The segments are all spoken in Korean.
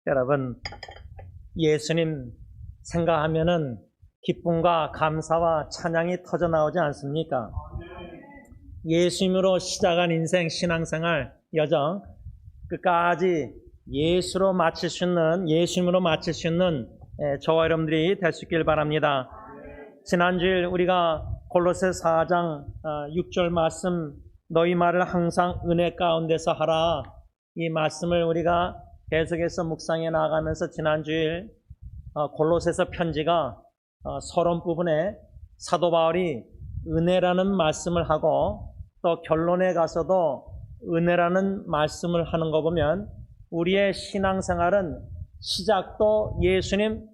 여러분, 예수님 생각하면은 기쁨과 감사와 찬양이 터져 나오지 않습니까? 예수님으로 시작한 인생 신앙생활 여정 끝까지 예수님으로 마칠 수 있는 저와 여러분들이 될 수 있길 바랍니다. 지난주일 우리가 골로새 4장 6절 말씀, 너희 말을 항상 은혜 가운데서 하라, 이 말씀을 우리가 계속해서 묵상해 나가면서 지난주일 골로새서 편지가 서론 부분에 사도 바울이 은혜라는 말씀을 하고 또 결론에 가서도 은혜라는 말씀을 하는 거 보면 우리의 신앙생활은 시작도 예수님,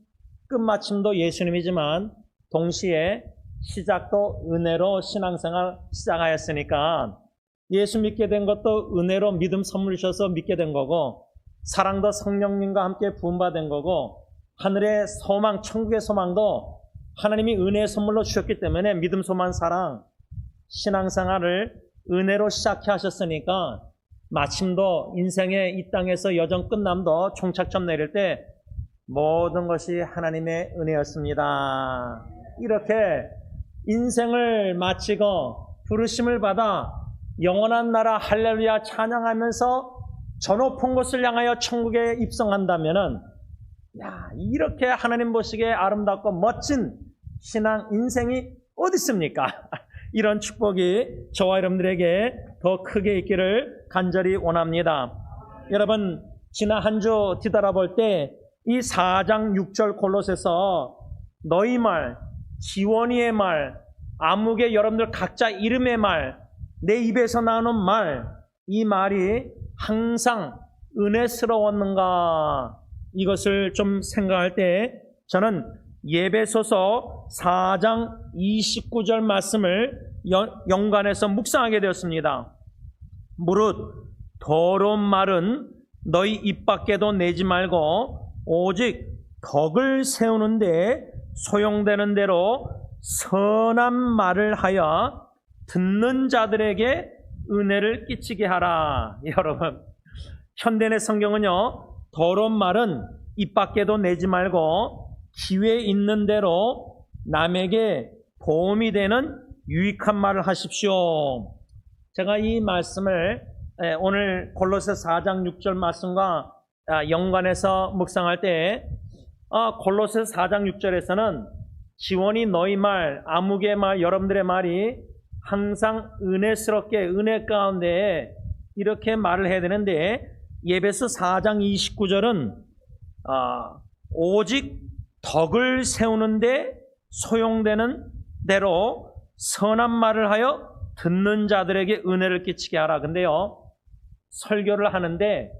끝마침도 예수님이지만 동시에 시작도 은혜로 신앙생활 시작하였으니까 예수 믿게 된 것도 은혜로 믿음 선물 주셔서 믿게 된 거고, 사랑도 성령님과 함께 부음받은 거고, 하늘의 소망, 천국의 소망도 하나님이 은혜의 선물로 주셨기 때문에 믿음, 소망, 사랑, 신앙생활을 은혜로 시작해 하셨으니까 마침도 인생의 이 땅에서 여정 끝남도 종착점 내릴 때 모든 것이 하나님의 은혜였습니다. 이렇게 인생을 마치고 부르심을 받아 영원한 나라 할렐루야 찬양하면서 저 높은 곳을 향하여 천국에 입성한다면은, 이렇게 하나님 보시기에 아름답고 멋진 신앙 인생이 어디 있습니까? 이런 축복이 저와 여러분들에게 더 크게 있기를 간절히 원합니다. 여러분, 지난 한 주 뒤돌아볼 때 이 4장 6절 골로새서 너희 말, 지원이의 말, 암흑의 여러분들 각자 이름의 말, 내 입에서 나오는 말, 이 말이 항상 은혜스러웠는가, 이것을 좀 생각할 때 저는 예배소서 4장 29절 말씀을 연관해서 묵상하게 되었습니다. 무릇 더러운 말은 너희 입 밖에도 내지 말고 오직 덕을 세우는데 소용되는 대로 선한 말을 하여 듣는 자들에게 은혜를 끼치게 하라. 여러분, 현대의 성경은요, 더러운 말은 입 밖에도 내지 말고 기회 있는 대로 남에게 도움이 되는 유익한 말을 하십시오. 제가 이 말씀을 오늘 골로새 4장 6절 말씀과 연관해서 묵상할 때 골로새 4장 6절에서는 지원이 너희 말, 암흑의 말, 여러분들의 말이 항상 은혜스럽게 은혜 가운데 이렇게 말을 해야 되는데, 예배서 4장 29절은 오직 덕을 세우는데 소용되는 대로 선한 말을 하여 듣는 자들에게 은혜를 끼치게 하라. 근데요, 설교를 하는데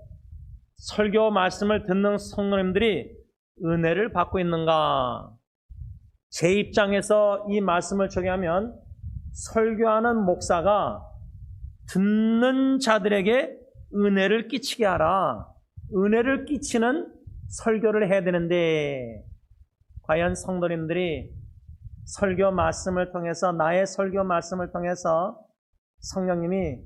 설교 말씀을 듣는 성도님들이 은혜를 받고 있는가? 제 입장에서 이 말씀을 적용하면 설교하는 목사가 듣는 자들에게 은혜를 끼치게 하라, 은혜를 끼치는 설교를 해야 되는데, 과연 성도님들이 설교 말씀을 통해서, 나의 설교 말씀을 통해서 성령님이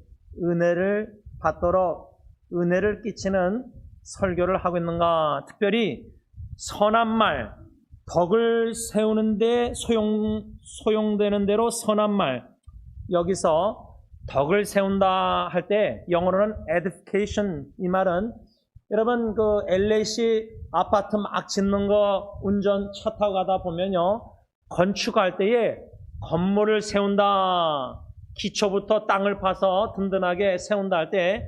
은혜를 받도록 은혜를 끼치는 설교를 하고 있는가? 특별히 선한 말, 덕을 세우는데 소용되는 대로 선한 말, 여기서 덕을 세운다 할 때 영어로는 edification, 이 말은 여러분 그 LAC 아파트 막 짓는 거 운전 차 타고 가다 보면요, 건축할 때에 건물을 세운다, 기초부터 땅을 파서 든든하게 세운다 할 때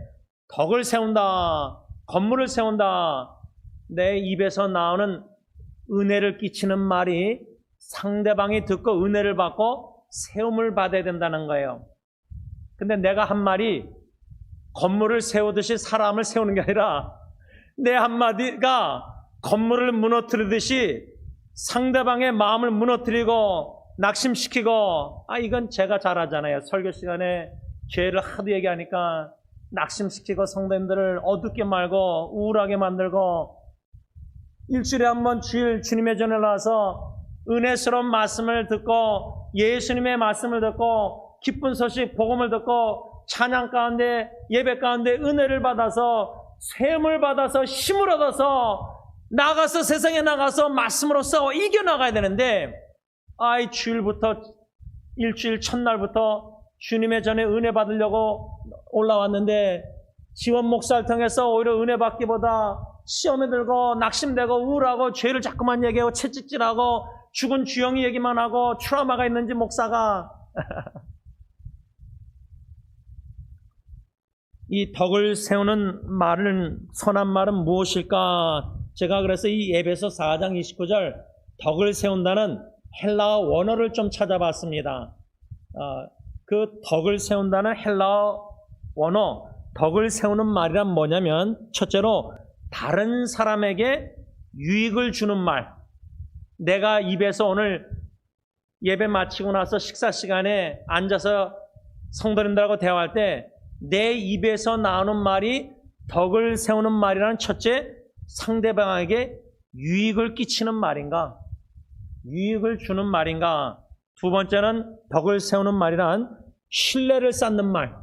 덕을 세운다, 건물을 세운다, 내 입에서 나오는 은혜를 끼치는 말이 상대방이 듣고 은혜를 받고 세움을 받아야 된다는 거예요. 근데 내가 한 말이 건물을 세우듯이 사람을 세우는 게 아니라 내 한마디가 건물을 무너뜨리듯이 상대방의 마음을 무너뜨리고 낙심시키고, 이건 제가 잘 하잖아요. 설교 시간에 죄를 하도 얘기하니까 낙심시키고 성도님들을 어둡게 말고 우울하게 만들고, 일주일에 한 번 주님의 전에 나와서 은혜스러운 말씀을 듣고 예수님의 말씀을 듣고 기쁜 소식 복음을 듣고 찬양 가운데 예배 가운데 은혜를 받아서 셈을 받아서 힘을 얻어서 나가서 세상에 나가서 말씀으로 싸워 이겨나가야 되는데 주일부터 일주일 첫날부터 주님의 전에 은혜 받으려고 올라왔는데 지원 목사를 통해서 오히려 은혜 받기보다 시험에 들고 낙심되고 우울하고 죄를 자꾸만 얘기하고 채찍질하고 죽은 주영이 얘기만 하고 트라우마가 있는지 목사가 이 덕을 세우는 말은 선한 말은 무엇일까? 제가 그래서 이 에베소 4장 29절 덕을 세운다는 헬라어 원어를 좀 찾아봤습니다. 그 덕을 세운다는 헬라어 원어 덕을 세우는 말이란 뭐냐면 첫째로 다른 사람에게 유익을 주는 말. 내가 입에서 오늘 예배 마치고 나서 식사 시간에 앉아서 성도님들하고 대화할 때 내 입에서 나오는 말이 덕을 세우는 말이라는 첫째 상대방에게 유익을 끼치는 말인가? 유익을 주는 말인가? 두 번째는 덕을 세우는 말이란 신뢰를 쌓는 말.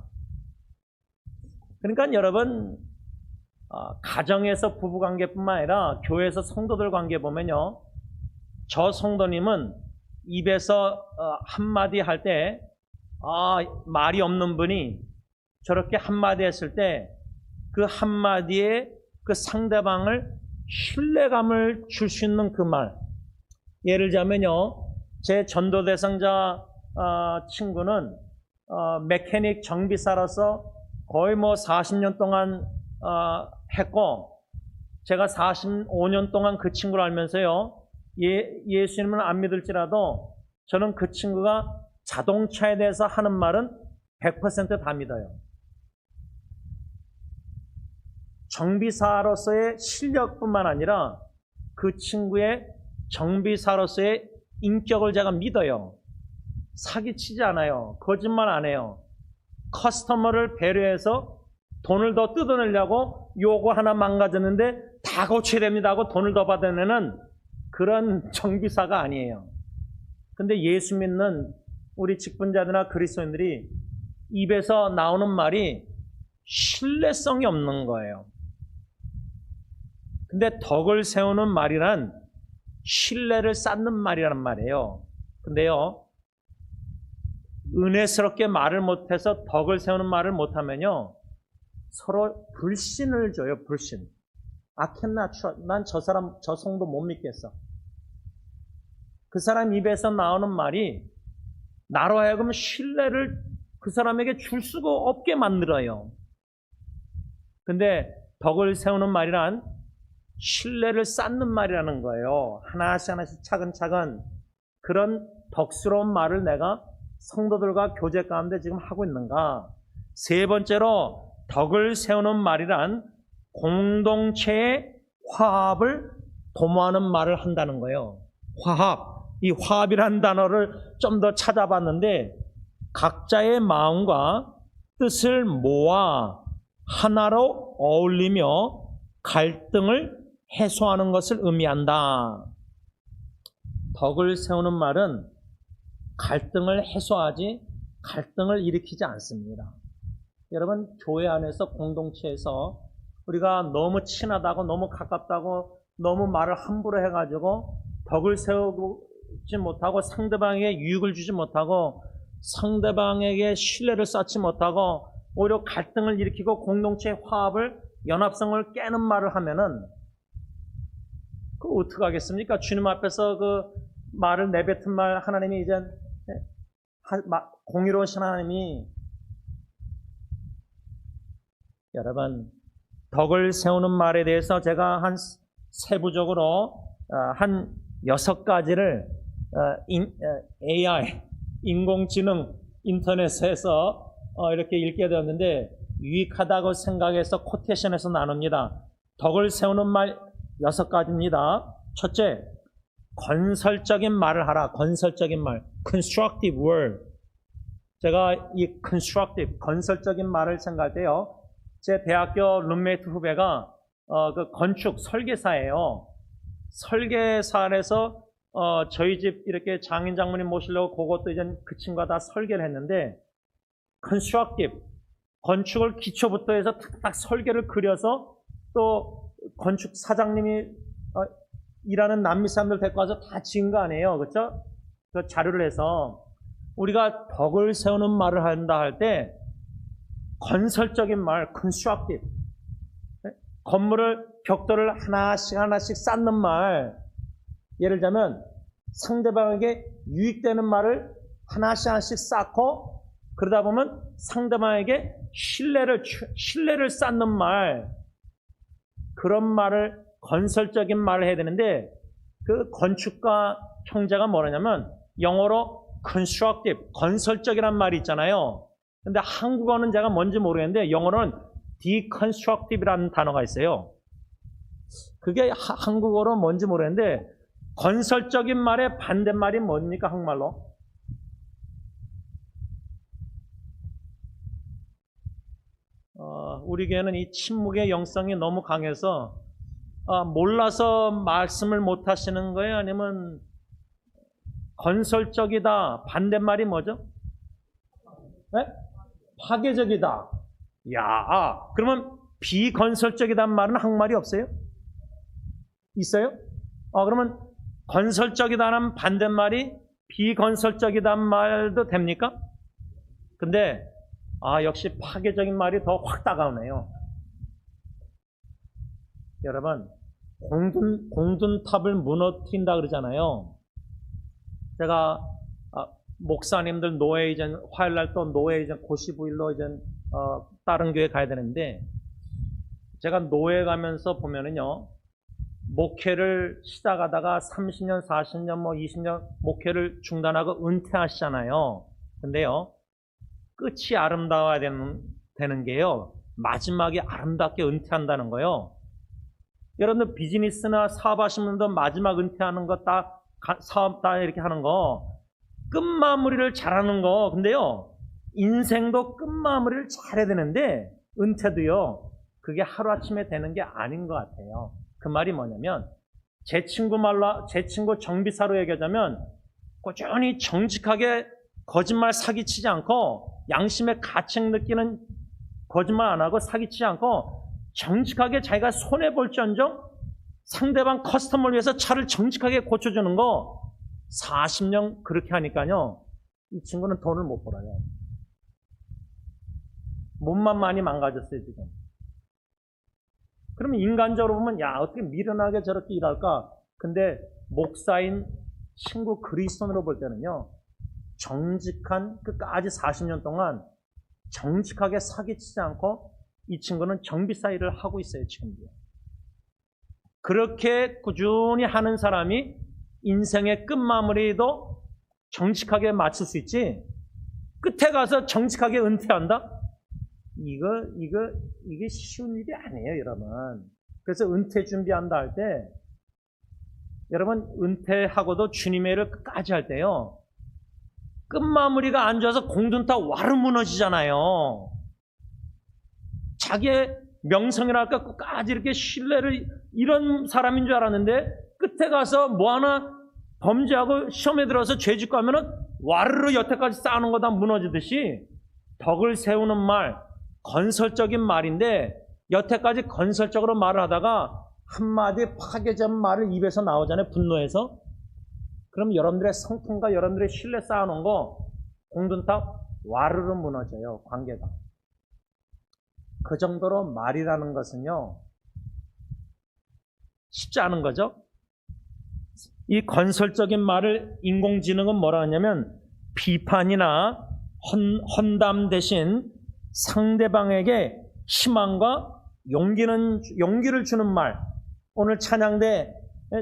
그러니까 여러분 가정에서 부부관계뿐만 아니라 교회에서 성도들 관계 보면요. 저 성도님은 입에서 한마디 할 때 말이 없는 분이 저렇게 한마디 했을 때 그 한마디에 그 상대방을 신뢰감을 줄 수 있는 그 말. 예를 들자면요. 제 전도 대상자 친구는 메케닉 정비사로서 거의 40년 동안 했고 제가 45년 동안 그 친구를 알면서요. 예수님을 안 믿을지라도 저는 그 친구가 자동차에 대해서 하는 말은 100% 다 믿어요. 정비사로서의 실력뿐만 아니라 그 친구의 정비사로서의 인격을 제가 믿어요. 사기치지 않아요. 거짓말 안 해요. 커스터머를 배려해서 돈을 더 뜯어내려고 요거 하나 망가졌는데 다 고쳐야 됩니다 하고 돈을 더 받아내는 그런 정비사가 아니에요. 근데 예수 믿는 우리 직분자들이나 그리스도인들이 입에서 나오는 말이 신뢰성이 없는 거예요. 근데 덕을 세우는 말이란 신뢰를 쌓는 말이란 말이에요. 근데요, 은혜스럽게 말을 못해서 덕을 세우는 말을 못하면요, 서로 불신을 줘요, 불신. 캔나, 난 저 사람, 저 성도 못 믿겠어. 그 사람 입에서 나오는 말이 나로 하여금 신뢰를 그 사람에게 줄 수가 없게 만들어요. 근데 덕을 세우는 말이란 신뢰를 쌓는 말이라는 거예요. 하나씩 하나씩 차근차근 그런 덕스러운 말을 내가 성도들과 교제 가운데 지금 하고 있는가? 세 번째로 덕을 세우는 말이란 공동체의 화합을 도모하는 말을 한다는 거예요. 화합. 이 화합이라는 단어를 좀 더 찾아봤는데 각자의 마음과 뜻을 모아 하나로 어울리며 갈등을 해소하는 것을 의미한다. 덕을 세우는 말은 갈등을 해소하지 갈등을 일으키지 않습니다. 여러분, 교회 안에서 공동체에서 우리가 너무 친하다고 너무 가깝다고 너무 말을 함부로 해가지고 덕을 세우지 못하고 상대방에게 유익을 주지 못하고 상대방에게 신뢰를 쌓지 못하고 오히려 갈등을 일으키고 공동체의 화합을 연합성을 깨는 말을 하면은 그거 어떻게 하겠습니까? 주님 앞에서 그 말을 내뱉은 말 하나님이 이제 공의로우신 하나님이 여러분 덕을 세우는 말에 대해서 제가 한 세부적으로 한 6가지를 AI 인공지능 인터넷에서 이렇게 읽게 되었는데 유익하다고 생각해서 코테이션에서 나눕니다. 덕을 세우는 말 6가지입니다. 첫째, 건설적인 말을 하라. 건설적인 말. constructive word. 제가 이 constructive, 건설적인 말을 생각할 때요. 제 대학교 룸메이트 후배가 그 건축 설계사예요. 설계사에서 저희 집 이렇게 장인 장모님 모시려고 그것도 이제 그 친구가 다 설계를 했는데 constructive, 건축을 기초부터 해서 탁탁 설계를 그려서 또 건축 사장님이 일하는 남미 사람들 데리고 와서 다 지은 거 아니에요. 그렇죠? 그 자료를 해서 우리가 덕을 세우는 말을 한다 할 때 건설적인 말, constructive. 건물을, 벽돌을 하나씩 쌓는 말. 예를 들자면 상대방에게 유익되는 말을 하나씩 쌓고 그러다 보면 상대방에게 신뢰를 쌓는 말. 그런 말을, 건설적인 말을 해야 되는데 그 건축가 형제가 뭐라냐면 영어로 constructive, 건설적이란 말이 있잖아요. 근데 한국어는 제가 뭔지 모르겠는데 영어로는 deconstructive라는 단어가 있어요. 그게 한국어로 뭔지 모르겠는데 건설적인 말의 반대말이 뭡니까? 한국말로? 우리 교회는 이 침묵의 영성이 너무 강해서 몰라서 말씀을 못 하시는 거예요? 아니면 건설적이다 반대말이 뭐죠? 네? 파괴적이다. 그러면 비건설적이란 말은 한국말이 없어요? 있어요? 그러면 건설적이다는 반대말이 비건설적이란 말도 됩니까? 근데 역시 파괴적인 말이 더 확 다가오네요. 여러분, 공든탑을 무너뜨린다 그러잖아요. 제가 목사님들 노예이전 화요일날 또 노예이전 고시부일로 이제 다른 교회 가야 되는데 제가 노예 가면서 보면은요 목회를 시작하다가 30년, 40년, 20년 목회를 중단하고 은퇴하시잖아요. 근데요 끝이 아름다워야 되는 게요 마지막에 아름답게 은퇴한다는 거요. 여러분들 비즈니스나 사업하시는 분들 마지막 은퇴하는 거 딱 사업 다 이렇게 하는 거 끝마무리를 잘하는 거. 근데요 인생도 끝마무리를 잘해야 되는데 은퇴도요 그게 하루아침에 되는 게 아닌 것 같아요. 그 말이 뭐냐면 제 친구 정비사로 얘기하자면 꾸준히 정직하게 거짓말 사기치지 않고 양심의 가책 느끼는 거짓말 안 하고 사기치지 않고 정직하게 자기가 손해볼지언정 상대방 커스터머를 위해서 차를 정직하게 고쳐주는 거 40년 그렇게 하니까요 이 친구는 돈을 못 벌어요. 몸만 많이 망가졌어요 지금. 그러면 인간적으로 보면 어떻게 미련하게 저렇게 일할까? 근데 목사인 친구 그리스도인으로 볼 때는요 정직한 끝까지 40년 동안 정직하게 사기치지 않고 이 친구는 정비사 일을 하고 있어요 지금도. 그렇게 꾸준히 하는 사람이 인생의 끝마무리도 정직하게 마칠 수 있지 끝에 가서 정직하게 은퇴한다? 이게 쉬운 일이 아니에요 여러분. 그래서 은퇴 준비한다 할 때 여러분 은퇴하고도 주님의 일을 끝까지 할 때요 끝마무리가 안 좋아서 공든탑 와르 무너지잖아요. 자기의 명성이랄까 끝까지 이렇게 신뢰를 이런 사람인 줄 알았는데 끝에 가서 뭐 하나 범죄하고 시험에 들어서 죄 짓고 하면은 와르르 여태까지 쌓아놓은 거 다 무너지듯이 덕을 세우는 말, 건설적인 말인데 여태까지 건설적으로 말을 하다가 한마디 파괴적 말을 입에서 나오잖아요. 분노해서. 그럼 여러분들의 성품과 여러분들의 신뢰 쌓아놓은 거 공든탑 와르르 무너져요. 관계가. 그 정도로 말이라는 것은요 쉽지 않은 거죠. 이 건설적인 말을 인공지능은 뭐라 하냐면 비판이나 헌담 대신 상대방에게 희망과 용기를 주는 말. 오늘 찬양대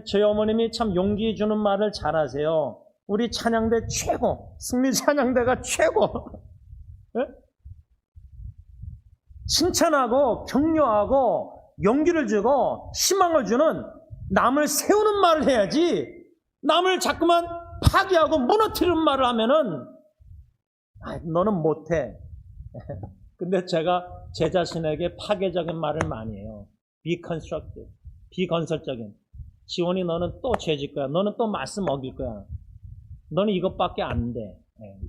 저희 어머님이 참 용기 주는 말을 잘하세요. 우리 찬양대 최고, 승리 찬양대가 최고. 칭찬하고 격려하고 용기를 주고 희망을 주는 남을 세우는 말을 해야지 남을 자꾸만 파괴하고 무너뜨리는 말을 하면은 너는 못해. 근데 제가 제 자신에게 파괴적인 말을 많이 해요. 비컨스트럭티브, 비건설적인. 지원이 너는 또 죄질 거야. 너는 또 말씀 어길 거야. 너는 이것밖에 안 돼.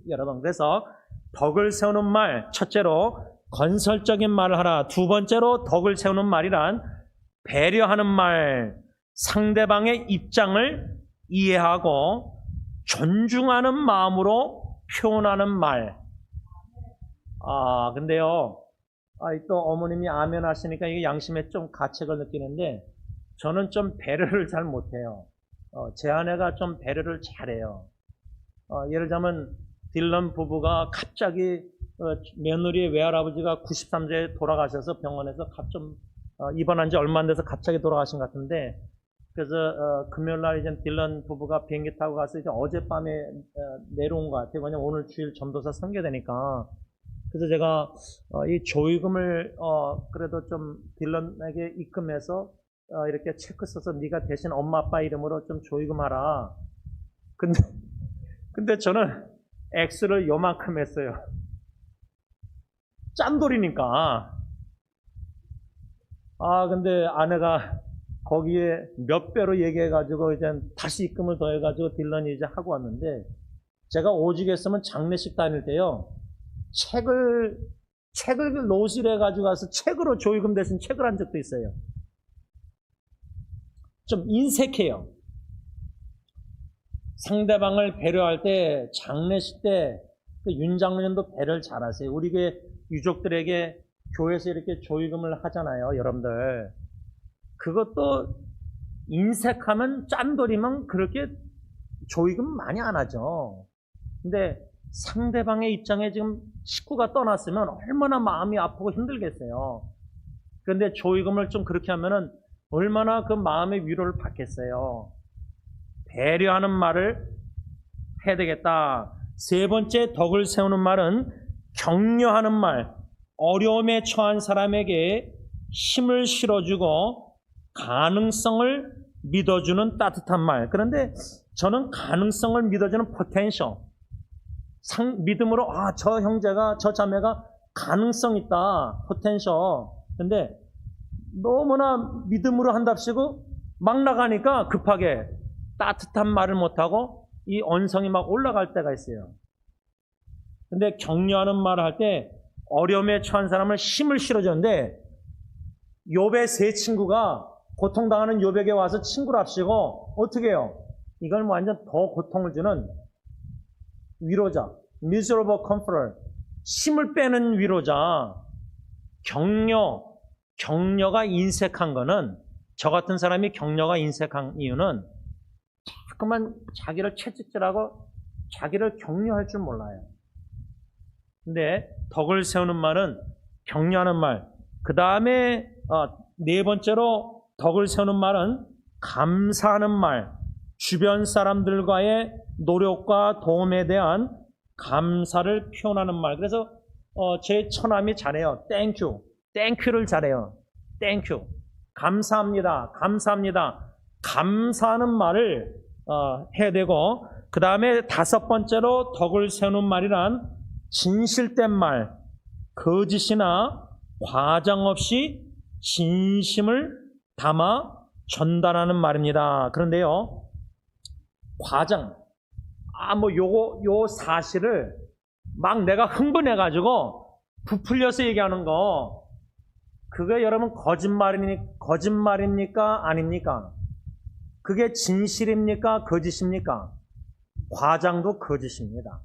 여러분 그래서 덕을 세우는 말 첫째로 건설적인 말을 하라. 두 번째로 덕을 세우는 말이란 배려하는 말, 상대방의 입장을 이해하고 존중하는 마음으로 표현하는 말. 근데요, 또 어머님이 아멘 하시니까 이게 양심에 좀 가책을 느끼는데, 저는 좀 배려를 잘 못해요. 제 아내가 좀 배려를 잘해요. 예를 들자면, 딜런 부부가 갑자기 며느리의 외할아버지가 93세에 돌아가셔서 병원에서 입원한 지 얼마 안 돼서 갑자기 돌아가신 것 같은데, 그래서 금요일 날 이제 딜런 부부가 비행기 타고 가서 이제 어젯밤에 내려온 것 같아요. 왜냐면 오늘 주일 전도사 선교되니까. 그래서 제가 이 조의금을 그래도 좀 딜런에게 입금해서 이렇게 체크 써서 네가 대신 엄마 아빠 이름으로 좀 조의금 하라. 근데 저는 X를 요만큼 했어요. 짠돌이니까. 근데 아내가 거기에 몇 배로 얘기해가지고 이제 다시 입금을 더해가지고 딜런이 이제 하고 왔는데, 제가 오직 했으면 장례식 다닐 때요, 책을 노실해 가지고 가서 책으로 조의금 대신 책을 한 적도 있어요. 좀 인색해요. 상대방을 배려할 때, 장례식 때, 윤 장로님도 배려를 잘하세요. 우리 교회 유족들에게 교회에서 이렇게 조의금을 하잖아요, 여러분들. 그것도 인색하면, 짠돌이면 그렇게 조의금 많이 안 하죠. 근데 상대방의 입장에 지금 식구가 떠났으면 얼마나 마음이 아프고 힘들겠어요. 그런데 조의금을 좀 그렇게 하면은 얼마나 그 마음의 위로를 받겠어요. 배려하는 말을 해야 되겠다. 세 번째 덕을 세우는 말은 격려하는 말, 어려움에 처한 사람에게 힘을 실어주고 가능성을 믿어주는 따뜻한 말. 그런데 저는 가능성을 믿어주는 포텐셜, 믿음으로 저 형제가, 저 자매가 가능성 있다, 포텐셜. 근데 너무나 믿음으로 한답시고 막 나가니까 급하게 따뜻한 말을 못하고 이 언성이 막 올라갈 때가 있어요. 근데 격려하는 말을 할 때 어려움에 처한 사람을 힘을 실어주는데, 욥의 세 친구가 고통당하는 욥에게 와서 친구를 합시고 어떻게 해요? 이걸 완전 더 고통을 주는 위로자, miserable comforter, 힘을 빼는 위로자. 격려가 인색한 거는, 저 같은 사람이 격려가 인색한 이유는 자꾸만 자기를 채찍질하고 자기를 격려할 줄 몰라요. 근데 덕을 세우는 말은 격려하는 말. 그 다음에 네 번째로 덕을 세우는 말은 감사하는 말. 주변 사람들과의 노력과 도움에 대한 감사를 표현하는 말. 그래서 제 처남이 잘해요. 땡큐. 땡큐를 잘해요. 땡큐. 감사합니다. 감사합니다. 감사하는 말을 해야 되고, 그 다음에 다섯 번째로 덕을 세우는 말이란 진실된 말, 거짓이나 과장 없이 진심을 담아 전달하는 말입니다. 그런데요, 과장, 요 사실을 막 내가 흥분해가지고 부풀려서 얘기하는 거, 그게 여러분 거짓말입니까? 아닙니까? 그게 진실입니까? 거짓입니까? 과장도 거짓입니다.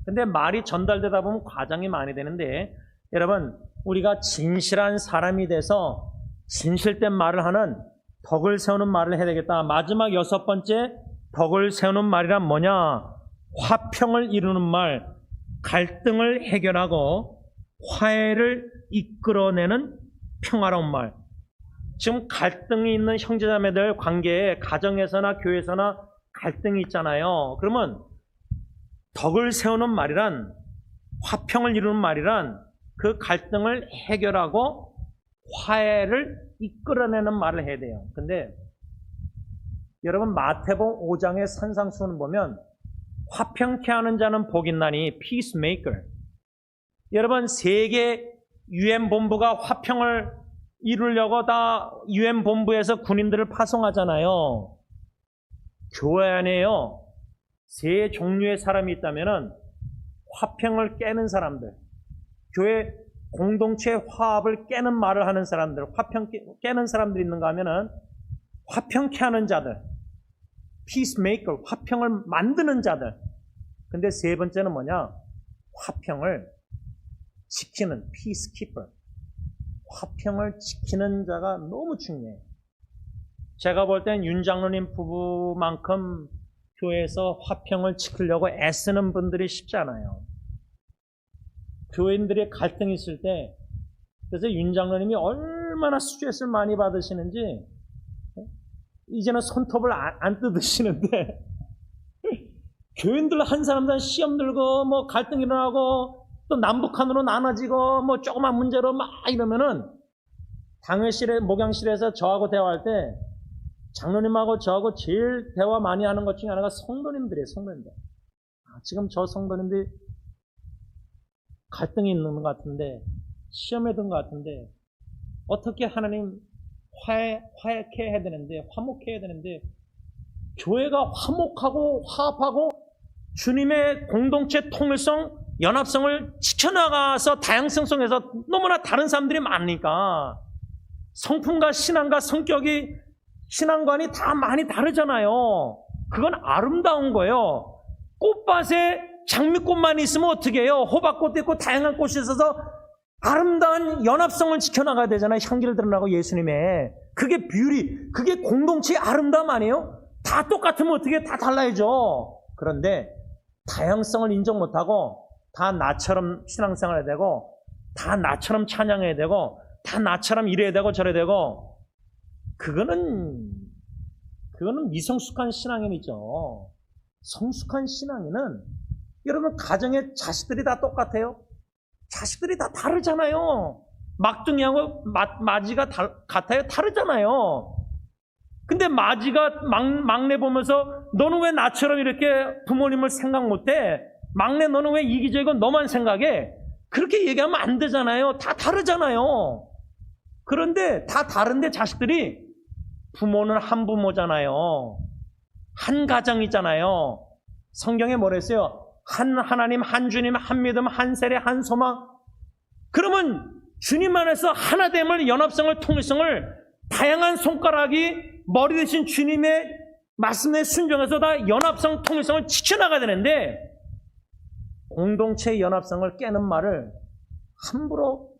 근데 말이 전달되다 보면 과장이 많이 되는데, 여러분, 우리가 진실한 사람이 돼서 진실된 말을 하는 덕을 세우는 말을 해야 되겠다. 마지막 여섯 번째 덕을 세우는 말이란 뭐냐? 화평을 이루는 말, 갈등을 해결하고 화해를 이끌어내는 평화로운 말. 지금 갈등이 있는 형제자매들 관계에 가정에서나 교회에서나 갈등이 있잖아요. 그러면 덕을 세우는 말이란, 화평을 이루는 말이란 그 갈등을 해결하고 화해를 이끌어내는 말을 해야 돼요. 근데 여러분, 마태복음 5장의 산상수훈을 보면 화평케 하는 자는 복이 있나니, peacemaker. 여러분, 세계 UN 본부가 화평을 이루려고 다 UN 본부에서 군인들을 파송하잖아요. 교회 안에요, 세 종류의 사람이 있다면은 화평을 깨는 사람들, 교회 공동체의 화합을 깨는 말을 하는 사람들, 화평 깨는 사람들이 있는가 하면은 화평케 하는 자들, peacemaker, 화평을 만드는 자들. 근데 세 번째는 뭐냐? 화평을 지키는 peacekeeper. 화평을 지키는 자가 너무 중요해요. 제가 볼 땐 윤 장로님 부부만큼 교회에서 화평을 지키려고 애쓰는 분들이 쉽지 않아요. 교인들의 갈등이 있을 때, 그래서 윤 장로님이 얼마나 스트레스를 많이 받으시는지 이제는 손톱을 안 뜯으시는데 교인들 한 사람당 시험 들고 뭐 갈등 일어나고 또 남북한으로 나눠지고 뭐 조그만 문제로 막 이러면은 당회실에 목양실에서 저하고 대화할 때 장로님하고 저하고 제일 대화 많이 하는 것 중에 하나가 성도님들이에요. 성도님들. 지금 저 성도님들이 갈등이 있는 것 같은데 시험에 든 것 같은데 어떻게 하나님 화해케 해야 되는데 화목해야 되는데 교회가 화목하고 화합하고 주님의 공동체 통일성 연합성을 지켜나가서 다양성 속에서 너무나 다른 사람들이 많으니까 성품과 신앙과 성격이 신앙관이 다 많이 다르잖아요. 그건 아름다운 거예요. 꽃밭에 장미꽃만 있으면 어떻게 해요? 호박꽃도 있고 다양한 꽃이 있어서 아름다운 연합성을 지켜나가야 되잖아요. 향기를 드러나고 예수님의. 그게 뷰티, 그게 공동체의 아름다움 아니에요? 다 똑같으면 어떻게 다 달라야죠. 그런데 다양성을 인정 못하고 다 나처럼 신앙생활 해야 되고 다 나처럼 찬양해야 되고 다 나처럼 이래야 되고 저래야 되고 그거는 미성숙한 신앙인이죠. 성숙한 신앙인은 여러분 가정에 자식들이 다 똑같아요? 자식들이 다 다르잖아요. 막둥이하고 마지가 같아요? 다르잖아요. 근데 마지가 막내 보면서 너는 왜 나처럼 이렇게 부모님을 생각 못해? 막내 너는 왜 이기적이고 너만 생각해? 그렇게 얘기하면 안 되잖아요. 다 다르잖아요. 그런데 다 다른데 자식들이 부모는 한 부모잖아요. 한 가정이잖아요. 성경에 뭐랬어요? 한 하나님, 한 주님, 한 믿음, 한 세례, 한 소망. 그러면 주님 안에서 하나됨을, 연합성을, 통일성을 다양한 손가락이 머리 대신 주님의 말씀에 순종해서 다 연합성, 통일성을 지켜나가야 되는데 공동체의 연합성을 깨는 말을 함부로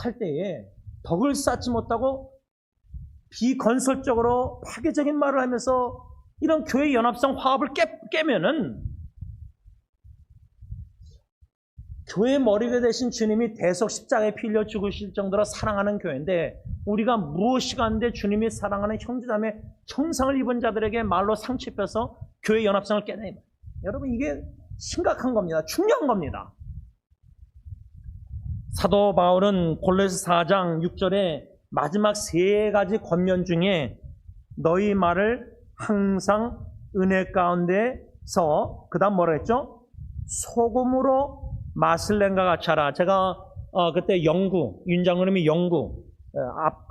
할 때에 덕을 쌓지 못하고 비건설적으로 파괴적인 말을 하면서 이런 교회 연합성 화합을 깨면은 교회 머리가 되신 주님이 대속 십자가에 피 흘려 죽으실 정도로 사랑하는 교회인데 우리가 무엇이 간데 주님이 사랑하는 형제자매 형상을 입은 자들에게 말로 상처 입혀서 교회 연합성을 깨내요. 여러분 이게 심각한 겁니다. 중요한 겁니다. 사도 바울은 골로새 4장 6절에 마지막 세 가지 권면 중에 너희 말을 항상 은혜 가운데서 그 다음 뭐라 했죠? 소금으로 맛을 낸과 같이 하라. 제가 그때 윤 장로님이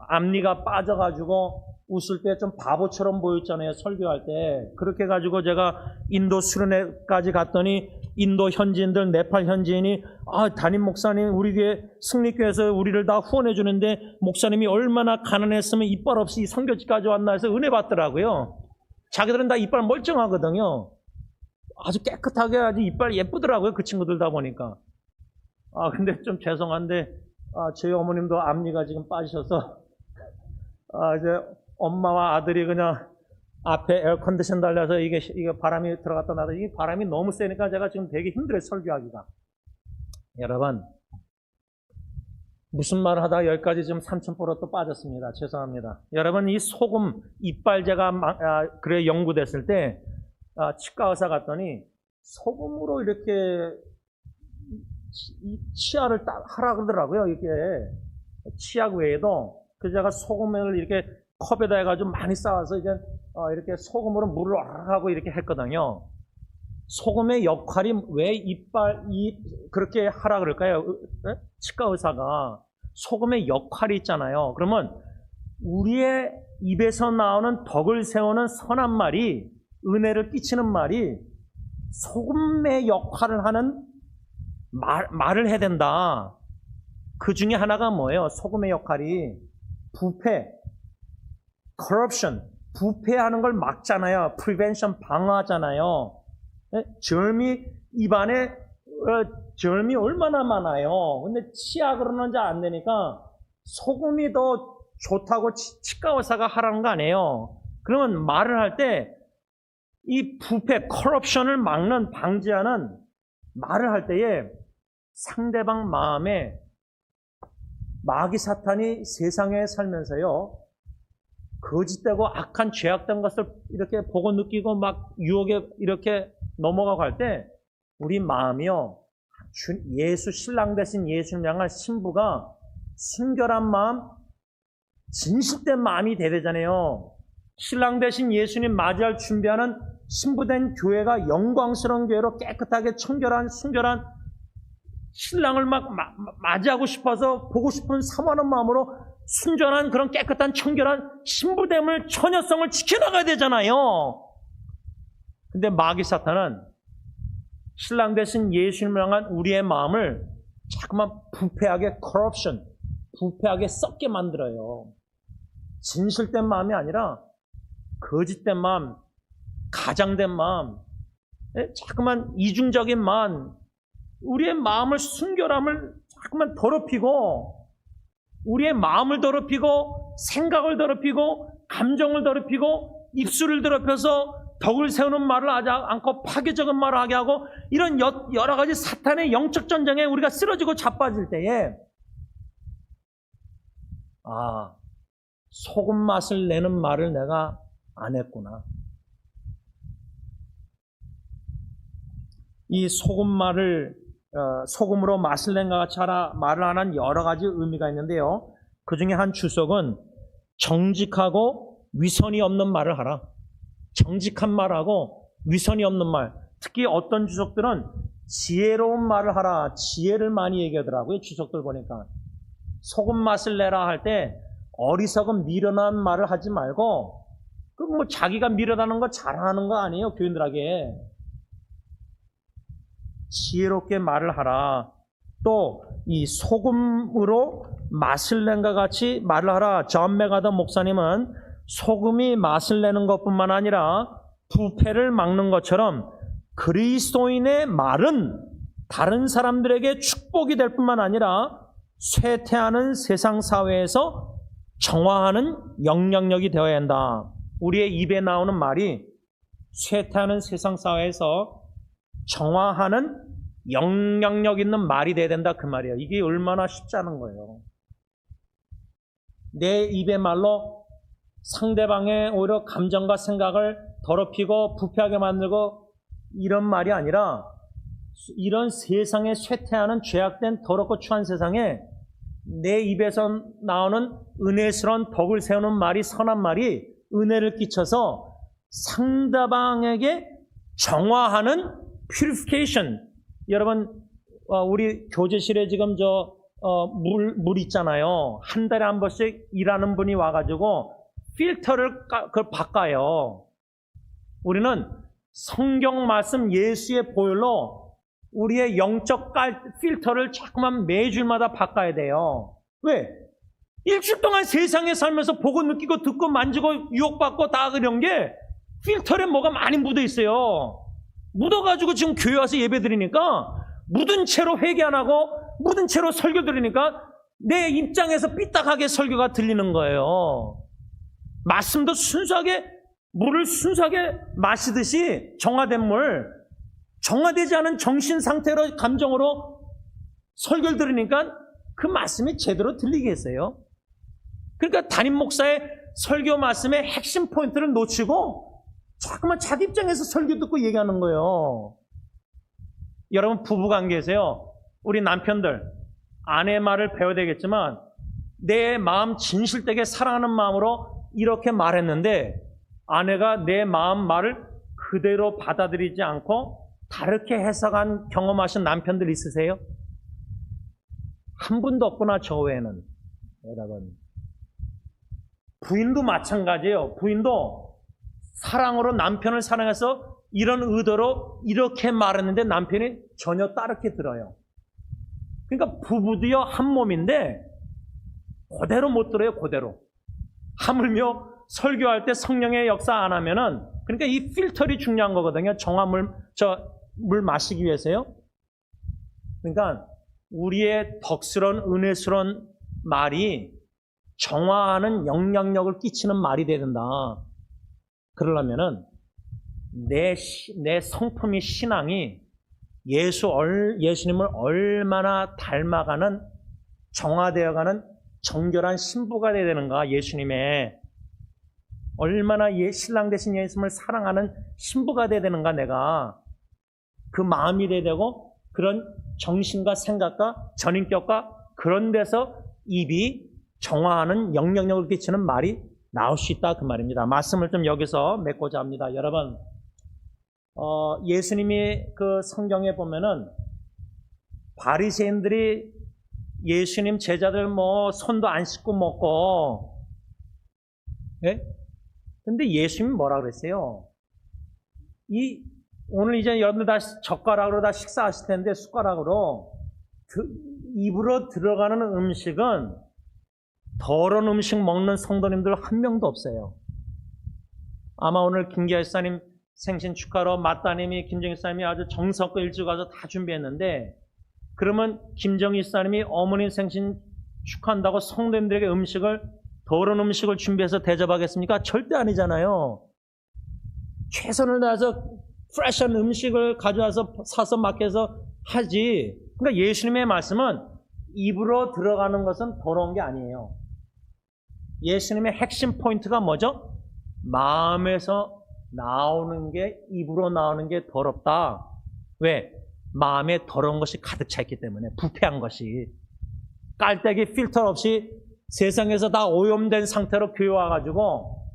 앞니가 빠져가지고 웃을 때 좀 바보처럼 보였잖아요. 설교할 때. 그렇게 해가지고 제가 인도 수련회까지 갔더니 인도 현지인들, 네팔 현지인이 담임 목사님 우리 교회 승리교회에서 우리를 다 후원해 주는데 목사님이 얼마나 가난했으면 이빨 없이 선교지까지 왔나 해서 은혜 받더라고요. 자기들은 다 이빨 멀쩡하거든요. 아주 깨끗하게 아주 이빨 예쁘더라고요. 그 친구들 다 보니까. 근데 좀 죄송한데 저희 어머님도 앞니가 지금 빠지셔서 이제 엄마와 아들이 그냥 앞에 에어컨디션 달려서 이게 바람이 들어갔다 나다 이 바람이 너무 세니까 제가 지금 되게 힘들어요. 설교하기가. 여러분 무슨 말을 하다가 여기까지 지금 삼천포로 또 빠졌습니다. 죄송합니다. 여러분 이 소금 이빨 제가 그래 연구됐을 때 치과 의사 갔더니 소금으로 이렇게 치아를 하라 그러더라고요. 이게 치약 외에도 그래서 제가 소금을 이렇게 컵에다 해가지고 많이 쌓아서 이제 이렇게 소금으로 물을 하고 이렇게 했거든요. 소금의 역할이 왜 그렇게 하라 그럴까요? 치과 의사가 소금의 역할이 있잖아요. 그러면 우리의 입에서 나오는 덕을 세우는 선한 말이 은혜를 끼치는 말이 소금의 역할을 하는 말을 해야 된다. 그 중에 하나가 뭐예요? 소금의 역할이 부패, corruption, 부패하는 걸 막잖아요. prevention, 방어하잖아요. 젊이 입안에 젊이 얼마나 많아요. 근데 치약으로는 잘 안 되니까 소금이 더 좋다고 치과 의사가 하라는 거 아니에요. 그러면 말을 할 때 이 부패, corruption을 막는, 방지하는 말을 할 때에 상대방 마음에 마귀 사탄이 세상에 살면서요, 거짓되고 악한 죄악된 것을 이렇게 보고 느끼고 막 유혹에 이렇게 넘어가고 할 때 우리 마음이요, 예수, 신랑 되신 예수를 향한 신부가 순결한 마음, 진실된 마음이 돼야 되잖아요. 신랑 되신 예수님 맞이할 준비하는 신부된 교회가 영광스러운 교회로 깨끗하게 청결한, 순결한 신랑을 막 맞이하고 싶어서 보고 싶은 사모하는 마음으로 순전한 그런 깨끗한 청결한 신부됨을, 처녀성을 지켜나가야 되잖아요. 근데 마귀 사탄은 신랑 되신 예수님을 향한 우리의 마음을 자꾸만 부패하게, corruption, 부패하게 썩게 만들어요. 진실된 마음이 아니라 거짓된 마음, 가장된 마음, 자꾸만 이중적인 마음, 우리의 마음을, 순결함을 자꾸만 더럽히고, 우리의 마음을 더럽히고, 생각을 더럽히고, 감정을 더럽히고, 입술을 더럽혀서 덕을 세우는 말을 하지 않고 파괴적인 말을 하게 하고, 이런 여러 가지 사탄의 영적 전쟁에 우리가 쓰러지고 자빠질 때에, 아, 소금 맛을 내는 말을 내가 안 했구나. 이 소금으로 맛을 낸 것 같이 말을 하는 여러 가지 의미가 있는데요. 그 중에 한 주석은 정직하고 위선이 없는 말을 하라. 정직한 말하고 위선이 없는 말. 특히 어떤 주석들은 지혜로운 말을 하라. 지혜를 많이 얘기하더라고요. 주석들 보니까. 소금 맛을 내라 할 때 어리석은 미련한 말을 하지 말고, 그 뭐 자기가 미련하는 거 자랑하는 거 아니에요. 교인들에게. 지혜롭게 말을 하라. 또 이 소금으로 맛을 낸 것 같이 말을 하라. 존 맥아더 목사님은 소금이 맛을 내는 것뿐만 아니라 부패를 막는 것처럼 그리스도인의 말은 다른 사람들에게 축복이 될 뿐만 아니라 쇠퇴하는 세상 사회에서 정화하는 영향력이 되어야 한다. 우리의 입에 나오는 말이 쇠퇴하는 세상 사회에서 정화하는 영향력 있는 말이 돼야 된다, 그 말이에요. 이게 얼마나 쉽지 않은 거예요. 내 입의 말로 상대방의 오히려 감정과 생각을 더럽히고 부패하게 만들고 이런 말이 아니라, 이런 세상에 쇠퇴하는 죄악된 더럽고 추한 세상에 내 입에서 나오는 은혜스러운 덕을 세우는 말이, 선한 말이 은혜를 끼쳐서 상대방에게 정화하는 purification. 여러분, 우리 교제실에 지금 물 있잖아요. 한 달에 한 번씩 일하는 분이 와가지고 필터를 그걸 바꿔요. 우리는 성경 말씀 예수의 보혈로 우리의 영적 필터를 자꾸만 매주마다 바꿔야 돼요. 왜? 일주일 동안 세상에 살면서 보고 느끼고 듣고 만지고 유혹받고 다 그런 게 필터에 뭐가 많이 묻어 있어요. 묻어가지고 지금 교회 와서 예배 드리니까 묻은 채로 회개 안 하고 묻은 채로 설교 드리니까 내 입장에서 삐딱하게 설교가 들리는 거예요. 말씀도 순수하게, 물을 순수하게 마시듯이 정화된 물, 정화되지 않은 정신 상태로, 감정으로 설교를 들으니까 그 말씀이 제대로 들리겠어요. 그러니까 담임 목사의 설교 말씀의 핵심 포인트를 놓치고 자꾸만 자기 입장에서 설교 듣고 얘기하는 거예요. 여러분, 부부관계에서요, 우리 남편들 아내의 말을 배워야 되겠지만 내 마음 진실되게 사랑하는 마음으로 이렇게 말했는데 아내가 내 마음 말을 그대로 받아들이지 않고 다르게 해석한 경험하신 남편들 있으세요? 한 분도 없구나, 저 외에는. 여러분, 부인도 마찬가지예요. 부인도 사랑으로 남편을 사랑해서 이런 의도로 이렇게 말했는데 남편이 전혀 다르게 들어요. 그러니까 부부도요 한 몸인데 그대로 못 들어요. 그대로. 하물며 설교할 때 성령의 역사 안 하면은, 그러니까 이 필터리 중요한 거거든요. 정화물, 물 마시기 위해서요. 그러니까 우리의 덕스러운 은혜스러운 말이 정화하는 영향력을 끼치는 말이 돼야 된다. 그러려면은 내 성품이, 신앙이 예수님을 얼마나 닮아가는, 정화되어가는 정결한 신부가 되어야 되는가. 예수님의 얼마나 신랑 되신 예수님을 사랑하는 신부가 되어야 되는가. 내가 그 마음이 돼야 되고, 그런 정신과 생각과 전인격과 그런 데서 입이 정화하는 영향력을 끼치는 말이 나올 수 있다, 그 말입니다. 말씀을 좀 여기서 맺고자 합니다. 여러분, 예수님이 그 성경에 보면은 바리새인들이 예수님 제자들 뭐 손도 안 씻고 먹고, 예? 근데 예수님이 뭐라 그랬어요? 오늘 이제 여러분들 다 젓가락으로 다 식사하실 텐데, 숟가락으로 입으로 들어가는 음식은 더러운 음식 먹는 성도님들 한 명도 없어요. 아마 오늘 김기아 집사님 생신 축하로 마따님이, 김정희 집사님이 아주 정성껏 일찍 와서 다 준비했는데, 그러면 김정희 집사님이 어머니 생신 축하한다고 성도님들에게 더러운 음식을 준비해서 대접하겠습니까? 절대 아니잖아요. 최선을 다해서 프레시한 음식을 가져와서 사서 맡겨서 하지. 그러니까 예수님의 말씀은 입으로 들어가는 것은 더러운 게 아니에요. 예수님의 핵심 포인트가 뭐죠? 마음에서 나오는 게, 입으로 나오는 게 더럽다. 왜? 마음에 더러운 것이 가득 차 있기 때문에, 부패한 것이. 깔때기 필터 없이 세상에서 다 오염된 상태로 교회 와가지고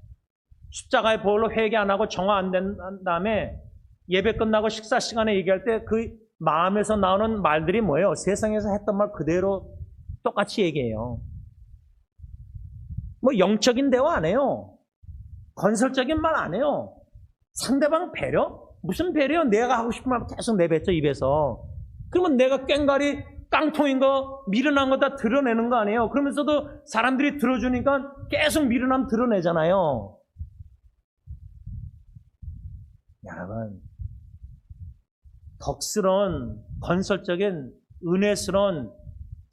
십자가의 보혈로 회개 안 하고 정화 안 된 다음에 예배 끝나고 식사 시간에 얘기할 때 그 마음에서 나오는 말들이 뭐예요? 세상에서 했던 말 그대로 똑같이 얘기해요. 뭐 영적인 대화 안 해요. 건설적인 말 안 해요. 상대방 배려? 무슨 배려? 내가 하고 싶은 말 계속 내뱉죠, 입에서. 그러면 내가 꽹가리 깡통인 거, 미련한 거 다 드러내는 거 아니에요? 그러면서도 사람들이 들어주니까 계속 미련함 드러내잖아요. 여러분, 덕스러운, 건설적인, 은혜스러운,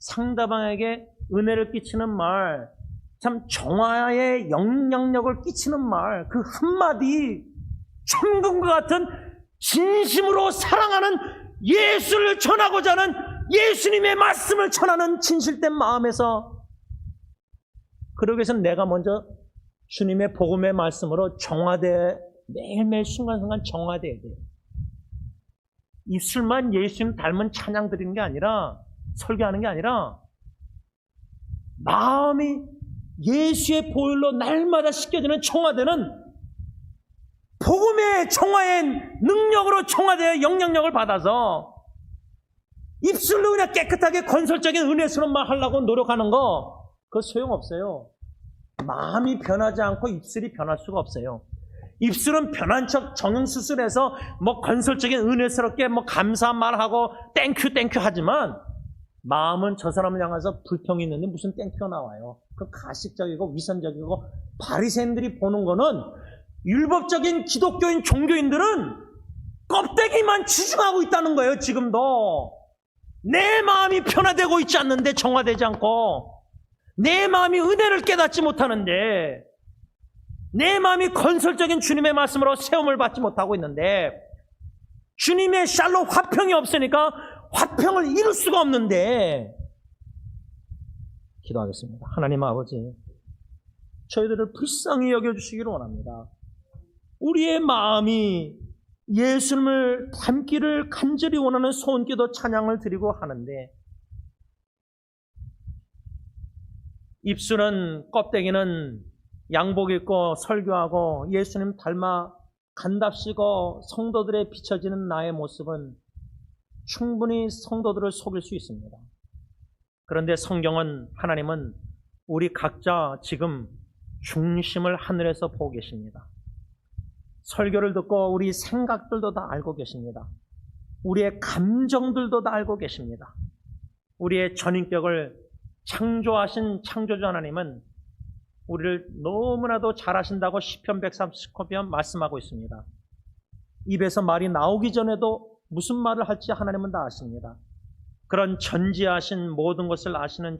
상대방에게 은혜를 끼치는 말, 참 정화의 영향력을 끼치는 말, 그 한마디, 천금과 같은 진심으로 사랑하는 예수를 전하고자 하는, 예수님의 말씀을 전하는 진실된 마음에서, 그러기 위해서는 내가 먼저 주님의 복음의 말씀으로 매일매일 순간순간 정화돼야 돼요. 입술만 예수님 닮은 찬양 드리는 게 아니라, 설교하는 게 아니라, 마음이 예수의 보혈로 날마다 씻겨지는, 정화되는 복음의 정화의 능력으로 정화되어 영향력을 받아서 입술로 그냥 깨끗하게 건설적인 은혜스러운 말 하려고 노력하는 거, 그거 소용없어요. 마음이 변하지 않고 입술이 변할 수가 없어요. 입술은 변한 척 정형수술해서 뭐 건설적인 은혜스럽게 뭐 감사한 말하고 땡큐 하지만, 마음은 저 사람을 향해서 불평이 있는데 무슨 땡큐가 나와요. 그 가식적이고 위선적이고, 바리새인들이 보는 거는, 율법적인 기독교인 종교인들은 껍데기만 치중하고 있다는 거예요. 지금도 내 마음이 변화되고 있지 않는데, 정화되지 않고, 내 마음이 은혜를 깨닫지 못하는데, 내 마음이 건설적인 주님의 말씀으로 세움을 받지 못하고 있는데, 주님의 샬롬 화평이 없으니까 화평을 이룰 수가 없는데, 기도하겠습니다. 하나님 아버지, 저희들을 불쌍히 여겨주시기를 원합니다. 우리의 마음이 예수님을 닮기를 간절히 원하는 소원기도 찬양을 드리고 하는데, 입술은, 껍데기는 양복 입고 설교하고 예수님 닮아 간답시고 성도들에 비춰지는 나의 모습은 충분히 성도들을 속일 수 있습니다. 그런데 성경은, 하나님은 우리 각자 지금 중심을 하늘에서 보고 계십니다. 설교를 듣고 우리 생각들도 다 알고 계십니다. 우리의 감정들도 다 알고 계십니다. 우리의 전인격을 창조하신 창조주 하나님은 우리를 너무나도 잘하신다고 시편 139편 말씀하고 있습니다. 입에서 말이 나오기 전에도 무슨 말을 할지 하나님은 다 아십니다. 그런 전지하신 모든 것을 아시는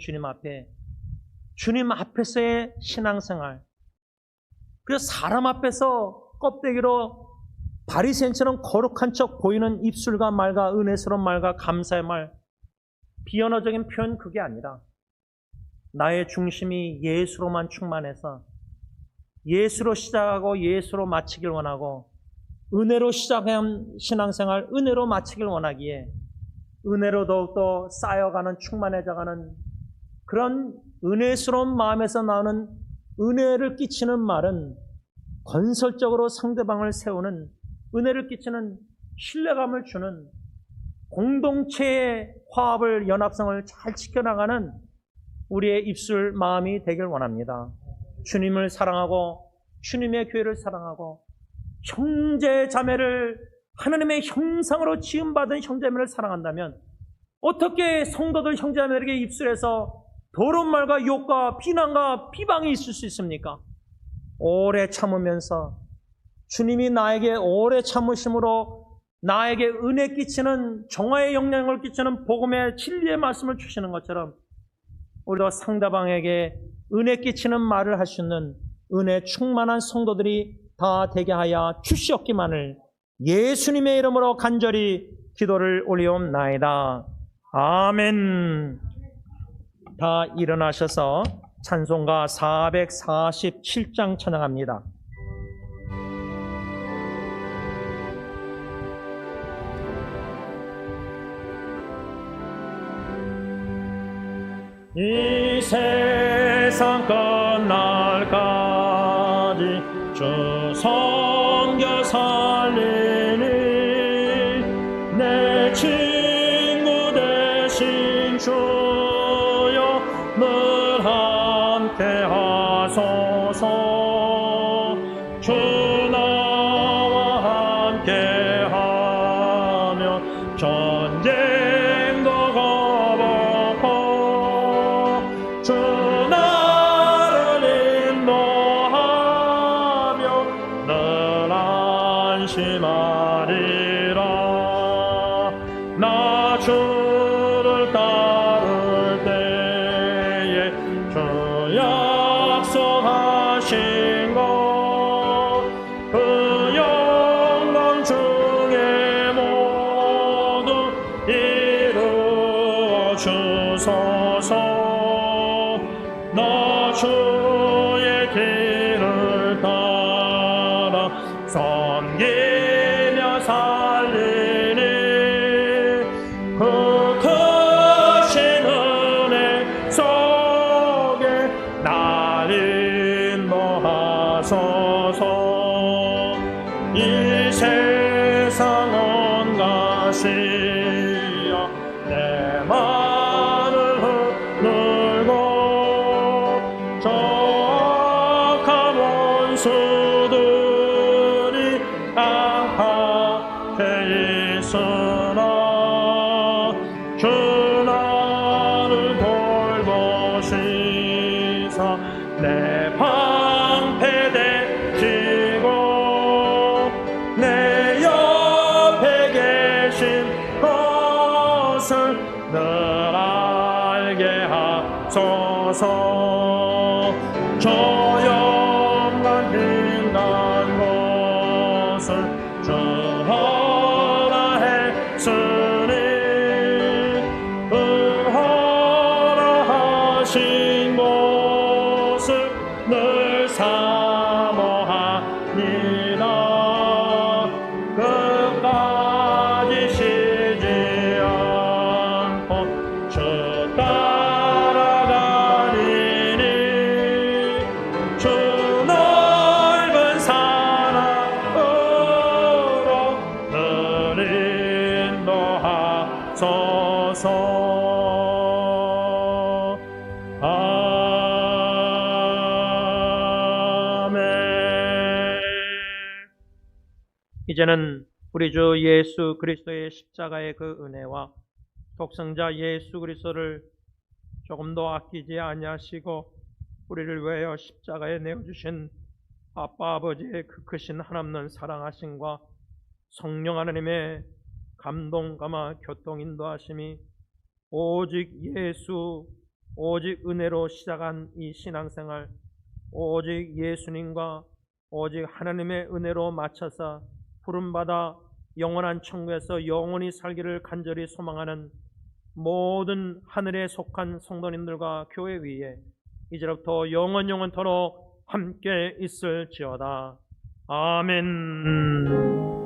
주님 앞에서의 신앙생활, 그래서 사람 앞에서 껍데기로 바리새인처럼 거룩한 척 보이는 입술과 말과 은혜스러운 말과 감사의 말, 비언어적인 표현 그게 아니라 나의 중심이 예수로만 충만해서 예수로 시작하고 예수로 마치길 원하고, 은혜로 시작한 신앙생활 은혜로 마치길 원하기에 은혜로 더욱더 쌓여가는, 충만해져가는 그런 은혜스러운 마음에서 나오는 은혜를 끼치는 말은 건설적으로 상대방을 세우는, 은혜를 끼치는, 신뢰감을 주는, 공동체의 화합을, 연합성을 잘 지켜나가는 우리의 입술 마음이 되길 원합니다. 주님을 사랑하고 주님의 교회를 사랑하고 형제 자매를 하나님의 형상으로 지음받은 형제자매를 사랑한다면 어떻게 성도들 형제자매에게 입술에서 더러운 말과 욕과 비난과 비방이 있을 수 있습니까? 오래 참으면서 주님이 나에게 오래 참으심으로 나에게 은혜 끼치는, 정화의 영향을 끼치는 복음의 진리의 말씀을 주시는 것처럼 우리도 상대방에게 은혜 끼치는 말을 할 수 있는 은혜 충만한 성도들이 다 되게 하여 주시옵기만을 예수님의 이름으로 간절히 기도를 올리옵나이다. 아멘. 다 일어나셔서 찬송가 447장 찬양합니다. 이 세상 끝날까지 주 섬겨 살리니 내 친구 되신 주여 늘 함께 하소서. 주 나와 함께 하면 전쟁도 거벗고 주 나를 인도하며 늘 안심하리라. 나 주를 따를 때에 주 약속하신 것 그 영광 중에 모두 이루어 주소서. 나 주의 길을 따라 섬기며 살리니 그 크신 은혜 속에 날 인도하소서. 이 세상 온 것이여 내 맘을 흔들고 저 악한 원수들이 악하게 있으나 주 나를 돌보시사 내 방패 되시고 내 옆에 계신 것을 늘 알게 하소서. 저 영광 빛난 것을 주 허락했으니 그 허락하신 것을 늘 사모합니다. 끝까지 쉬지 않고 주 따라가리니 주 넓은 사랑으로 늘 인도하소서. 이제는 우리 주 예수 그리스도의 십자가의 그 은혜와 독생자 예수 그리스도를 조금도 아끼지 아니하시고 우리를 위하여 십자가에 내어주신 아빠 아버지의 그 크신 한없는 사랑하심과 성령 하나님의 감동 감화 교통 인도하심이 오직 예수 오직 은혜로 시작한 이 신앙생활 오직 예수님과 오직 하나님의 은혜로 맞춰서 부름받아 영원한 천국에서 영원히 살기를 간절히 소망하는 모든 하늘에 속한 성도님들과 교회 위에 이제부터 영원토록 함께 있을지어다. 아멘.